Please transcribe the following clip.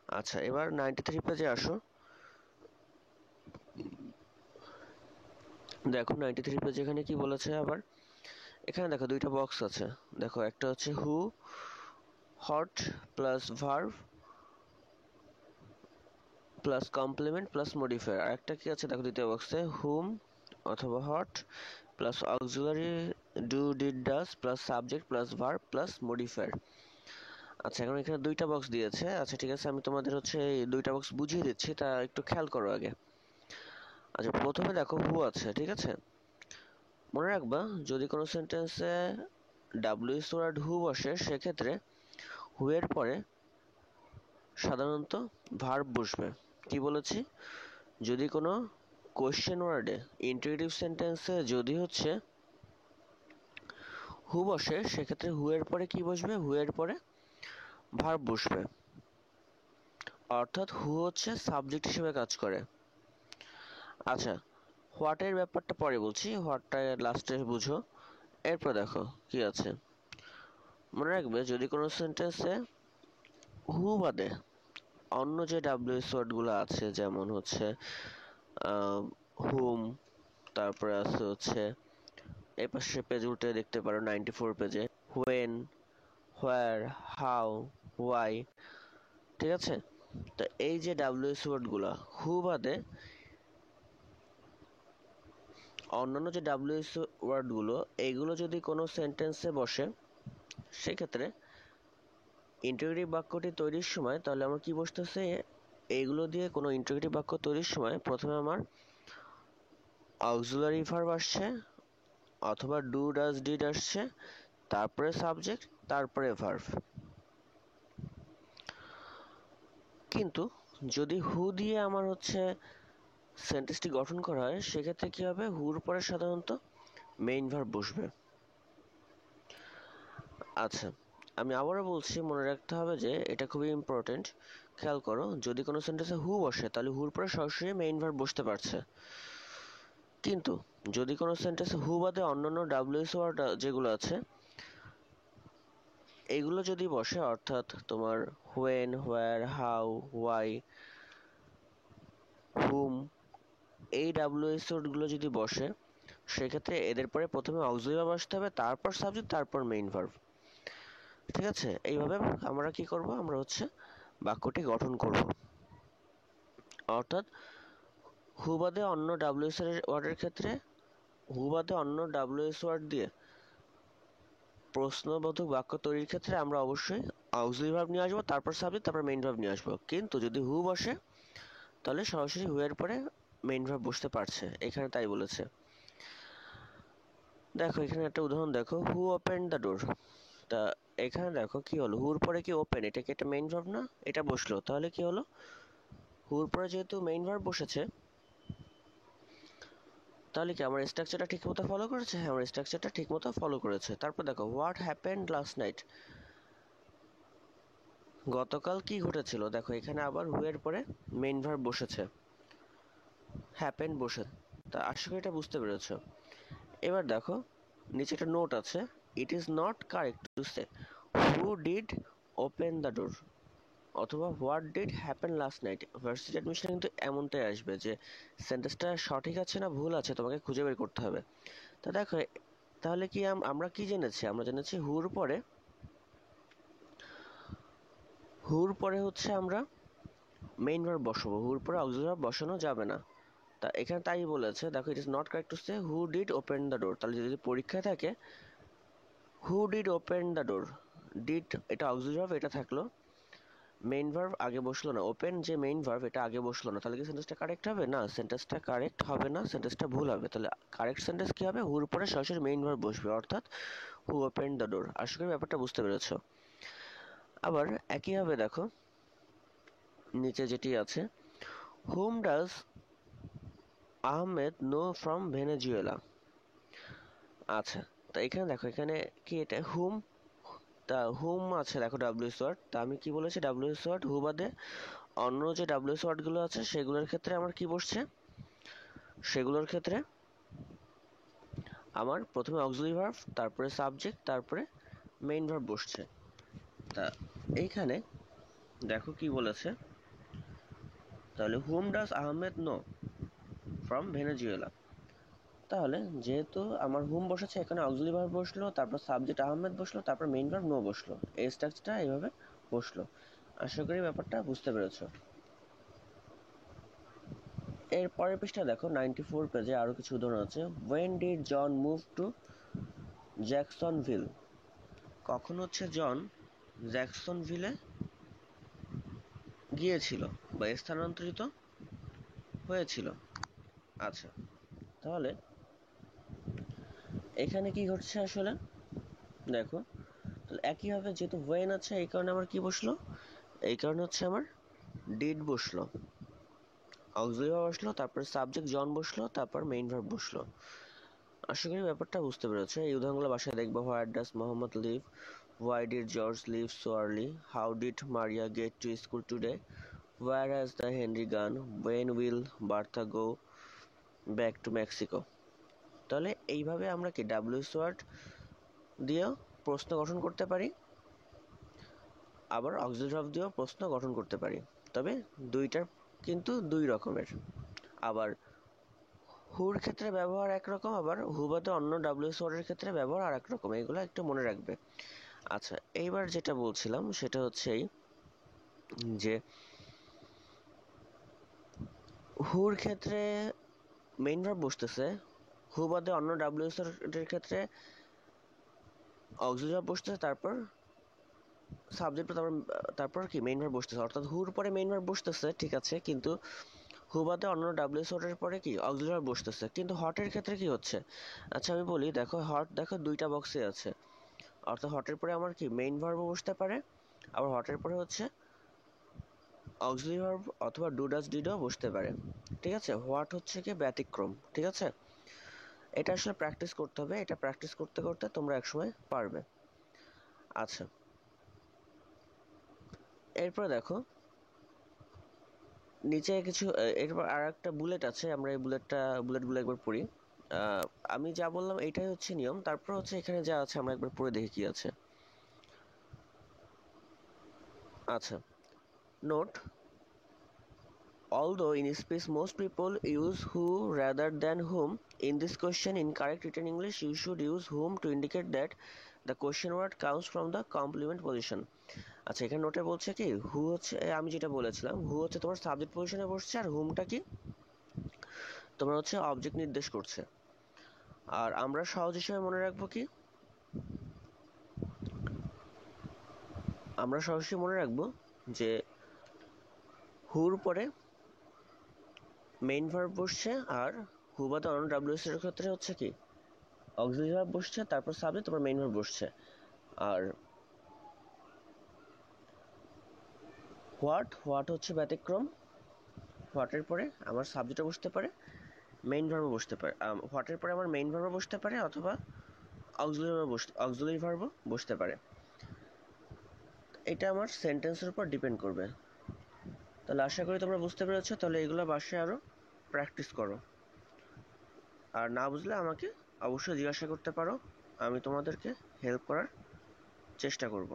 আচ্ছা, এবার 93 পেজে আসো। দেখো 93 পেজে এখানে কি বলেছে আবার। এখানে দেখো দুইটা বক্স আছে। দেখো একটা হচ্ছে who what plus verb plus complement plus modifier. আর একটা কি আছে দেখো দ্বিতীয় বক্সে, হুম অথবা what plus auxiliary do did does plus subject plus verb plus modifier. আচ্ছা, এখন এখানে দুইটা বক্স দিয়েছে। আচ্ছা ঠিক আছে, আমি তোমাদের হচ্ছে এই দুইটা বক্স বুঝিয়ে দিচ্ছি, তা একটু খেয়াল করো আগে। আচ্ছা, প্রথমে দেখো হু আছে, ঠিক আছে। মনে রাখবা, যদি কোনো সেন্টেন্সে ডাব্লিউএস ওয়ার্ড হু বসে, সেক্ষেত্রে হু এর পরে সাধারণত ভার্ব বসবে। কি বলেছি? যদি কোনো কোয়েশ্চেন ওয়ার্ডে ইন্টারেটিভ সেন্টেন্সে যদি হচ্ছে হু বসে, সেক্ষেত্রে হু এর পরে কি বসবে? হু এর পরে ভার্ব বসবে। অর্থাৎ হু হচ্ছে সাবজেক্ট হিসেবে কাজ করে। আচ্ছা, হোয়াটের ব্যাপারটা পরে বলছি, হোয়াটটা লাস্টে বুঝো। এরপর দেখো কি আছে। মনে রাখবে, যদি কোনো সেন্টেন্সে হু বাদে অন্য যে ডাব্লিউএস ওয়ার্ডগুলো আছে, যেমন হচ্ছে হুম, তারপরে আছে হচ্ছে এই পাশে পেজ উল্টে দেখতে পারো 94 পেজে, হোয়েন, হোয়ার, হাউ, ওয়াই, ঠিক আছে। তো এই যে ডাব্লিউএস ওয়ার্ডগুলো হু বাদে অন্যান্য যে ডাব্লিউএস ওয়ার্ডগুলো, এইগুলো যদি কোনো সেন্টেন্সে বসে, সেক্ষেত্রে ইন্টিগ্রেটিভ বাক্যটি তৈরির সময় তাহলে আমার কি বসতেছে, এইগুলো দিয়ে কোনো ইন্টিগ্রেটিভ বাক্য তৈরির সময় প্রথমে আমার অক্সিলারি ভার্ব আসছে, অথবা ডু ডাজ ডিড আসছে, তারপরে সাবজেক্ট, তারপরে ভার্ব। কিন্তু যদি হু দিয়ে আমার হচ্ছে সেন্টেন্সটি গঠন করা হয়, সেক্ষেত্রে কি হবে? হুর পরে সাধারণত মেইন ভার্ব বসবে। আচ্ছা, আমি আবারও বলছি, মনে রাখতে হবে যে এটা খুবই ইম্পর্টেন্ট। খেয়াল করো, যদি কোনো সেন্টেন্সে হু বসে, তাহলে হুর পরে সরাসরি মেইন ভার্ব বসতে পারছে। কিন্তু যদি কোনো সেন্টেন্সে হু বাদে অন্যান্য ডাব্লিউএস ওয়ার্ড যেগুলো আছে, এইগুলো যদি বসে, অর্থাৎ তোমার হোয়েন, হোয়ার, হাউ, ওয়াই, হুম, এই ডাব্লিউএস ওয়ার্ডগুলো যদি বসে, সেক্ষেত্রে এদের পরে প্রথমে অক্সিলারি ভার্ব আসতে হবে, তারপর সাবজেক্ট, তারপর মেইন ভার্ব। ঠিক আছে, এইভাবে আমরা কি করব? আমরা হচ্ছে বাক্যটি গঠন করব। অর্থাৎ হু বাদে অন্য ডাব্লিউএস ওয়ার্ডের ক্ষেত্রে হু বাদে অন্য ডাব্লিউএস ওয়ার্ড দিয়ে প্রশ্নবোধক বাক্য তৈরির ক্ষেত্রে আমরা অবশ্যই অক্সিলারি ভার্ব নিয়ে আসবো, তারপর সাবজেক্ট, তারপর মেইন ভার্ব নিয়ে আসবো। কিন্তু যদি হু বসে, তাহলে সরাসরি হু এর পরে মেইন ভার্ব বসতে পারছে, এখানে তাই বলেছে। দেখো এখানে একটা উদাহরণ দেখো, হু ওপেন দ্য ডোর। তা এখানে দেখো কি হলো, হুর পরে কি ওপেন, এটা কি একটা মেইন ভার্ব না? এটা বসলো, তাহলে কি হলো? হুর পরে যেহেতু মেইন ভার্ব বসেছে, তাহলে কি আমার স্ট্রাকচারটা ঠিক মতো ফলো করেছে? হ্যাঁ, আমার স্ট্রাকচারটা ঠিক মতো ফলো করেছে। তারপর দেখো, হোয়াট হ্যাপেন্ড লাস্ট নাইট। গতকাল কি ঘটেছিল? দেখো এখানে আবার হু এর পরে মেইন ভার্ব বসেছে, হ্যাপেন্ড বসে। তা আশা করি এটা বুঝতে পেরেছো। এবার দেখো নিচে একটা নোট আছে, it is not correct to say who did open the door অথবা what did happen last night. Varsity অ্যাডমিশনে কিন্তু এমনটাই আসবে যে সেন্টেন্সটা সঠিক আছে না ভুল আছে তোমাকে খুঁজে বের করতে হবে। তা দেখো, তাহলে কি আমরা কি জেনেছি? আমরা জেনেছি হুর পরে হচ্ছে আমরা মেইন ভার্ব বসাবো, হুর পরে অক্সিলারি ভার্ব বসানো যাবে না। তা এখানে তাই বলেছে, দেখো ইট is not correct to say who did open the ডোর। তাহলে যদি পরীক্ষায় থাকে হু did open the door, did এটা অক্সিলারি ভার্ব, এটা থাকলো, মেইন ভার্ব আগে বসলো না, ওপেন যে মেইন ভার্ব এটা আগে বসলো না, তাহলে কি সেন্টেন্সটা কারেক্ট হবে? না, সেন্টেন্সটা কারেক্ট হবে না, সেন্টেন্সটা ভুল হবে। তাহলে কারেক্ট সেন্টেন্স কি হবে? হুর পরে সরাসরি মেইন ভার্ব বসবে, অর্থাৎ হু ওপেন দ্য ডোর। আশা করি ব্যাপারটা বুঝতে পেরেছো। আবার একইভাবে দেখো নিচে যেটি আছে, whom does Ahmed know from Venezuela. আচ্ছা, তা এখানে দেখো, এখানে কি এটা হুম, তা হুম আছে দেখো ডাব্লিউএস ওয়ার্ড। তা আমি কি বলেছি? ডাব্লিউএস ওয়ার্ড হু বাদে অন্য যে ডাব্লিউএস ওয়ার্ডগুলো আছে, সেগুলোর ক্ষেত্রে আমার কি বসছে? সেগুলোর ক্ষেত্রে আমার প্রথমে অক্সিলারি ভার্ব, তারপরে সাবজেক্ট, তারপরে মেইন ভার্ব বসছে। তা এইখানে দেখো কি বলেছে, তাহলে whom does Ahmed know from Venezuela. তাহলে যেহেতু আমার হুম বসেছে, এখানে অক্সিলারি ভার্ব বসলো, তারপর সাবজেক্ট আহমেদ বসলো, তারপর মেইন ভার্ব নো বসলো, এই স্ট্রাকচারটা এইভাবে বসলো। আশা করি ব্যাপারটা বুঝতে পেরেছো। এর পরের পৃষ্ঠা দেখো, 94 পেজে আরো কিছু উদাহরণ আছে। When did John move to Jacksonville? কখন হচ্ছে জন জ্যাকসনভিলে গিয়েছিল বা স্থানান্তরিত হয়েছিল। আচ্ছা, তাহলে এখানে কি ঘটছে আসলে দেখো, তাহলে একইভাবে যেহেতু ওয়েন আছে, এই কারণে আমার কি বসলো, এই কারণে হচ্ছে আমার ডিড বসলো, অক্সিলারি ভার্ব বসলো, তারপর সাবজেক্ট জন বসলো, তারপর মেইন ভার্ব বসলো। আশা করি ব্যাপারটা বুঝতে পেরেছো। এই উদাহরণগুলো বাসায় দেখবো। Where does Mohammad live? Why did George leave so early? How did Maria get to school today? Where has the Henry gone? When will Bertha go back to Mexico? তাহলে এইভাবে আমরা কি ডাব্লিউএস ওয়ার্ড দিয়েও প্রশ্ন গঠন করতে পারি, আবার অক্সিলারি ভার্ব দিয়েও প্রশ্ন গঠন করতে পারি। তবে দুইটার কিন্তু দুই রকমের। আবার হুর ক্ষেত্রে ব্যবহার একরকম, আবার হু বাদে অন্য ডাব্লিউএস ওয়ার্ডের ক্ষেত্রে ব্যবহার আর এক রকম। এইগুলো একটু মনে রাখবে। আচ্ছা, এইবার যেটা বলছিলাম সেটা হচ্ছে এই যে হুর ক্ষেত্রে মেইন ভার্ব বসতেছে, হু বাদে অন্য ডাব্লিউএস ওয়ার্ডের ক্ষেত্রে অক্সিলারি ভার্ব বসতেছে, তারপর সাবজেক্ট, তারপর কি মেইন ভার্ব বসতেছে। অর্থাৎ হুর পরে মেইন ভার্ব বসতেছে, ঠিক আছে, কিন্তু হু বাদে অন্য ডাব্লিউএস ওয়ার্ডের পরে কি অক্সিলারি ভার্ব বসতেছে। কিন্তু হটের ক্ষেত্রে কি হচ্ছে? আচ্ছা আমি বলি, দেখো হট দেখো দুইটা বক্সে আছে। অর্থাৎ হটের পরে আমার কি মেইন ভার্বও বসতে পারে, আবার হটের পরে হচ্ছে অক্সিলারি ভার্ব অথবা ডু ডাজ ডিডও বসতে পারে। ঠিক আছে, হোয়াট হচ্ছে কি ব্যতিক্রম। ঠিক আছে, এটা আসলে প্র্যাকটিস করতে হবে। এটা প্র্যাকটিস করতে করতে তোমরা একসময় পারবে। আচ্ছা, এরপর দেখো নিচে কিছু, এরপর আর একটা বুলেট আছে। আমরা এই বুলেটগুলো একবার পড়ি। আমি যা বললাম এটাই হচ্ছে নিয়ম। তারপর হচ্ছে এখানে যা আছে আমরা একবার পড়ে দেখি কি আছে। আচ্ছা, note: although in speech most people use who rather than whom, in this question in correct written English you should use whom to indicate that the question word comes from the complement position. আচ্ছা, এখানে নোটে বলছে কি হু হচ্ছে, আমি যেটা বলেছিলাম, হু হচ্ছে তোমার সাবজেক্ট পজিশনে বসছে, আর হুমটা কি তোমার হচ্ছে অবজেক্ট নির্দেশ করছে। আর আমরা সহজ হিসেবে মনে রাখবো কি, আমরা সহজে মনে রাখবো যে হুর পরে মেইন ভার্ব বসছে, আর হু বাদে অন্য ডাব্লিউএস এর ক্ষেত্রে হচ্ছে কি অক্সিলারি ভার্ব বসছে, তারপর সাবজেক্ট, তারপর মেইন ভার্ব বসছে। আর হোয়াট হচ্ছে ব্যতিক্রম। হোয়াটের পরে আমার সাবজেক্টও বসতে পারে, মেইন ভার্বও বসতে পারে। হোয়াটের পরে আমার মেইন ভার্বও বসতে পারে, অথবা অক্সিলারি ভার্বও বসতে পারে। এটা আমার সেন্টেন্সের উপর ডিপেন্ড করবে। তাহলে আশা করি তোমরা বুঝতে পেরেছো। তাহলে এগুলো বাসায় আরও প্র্যাকটিস করো। আর না বুঝলে আমাকে অবশ্যই জিজ্ঞাসা করতে পারো, আমি তোমাদেরকে হেল্প করার চেষ্টা করব।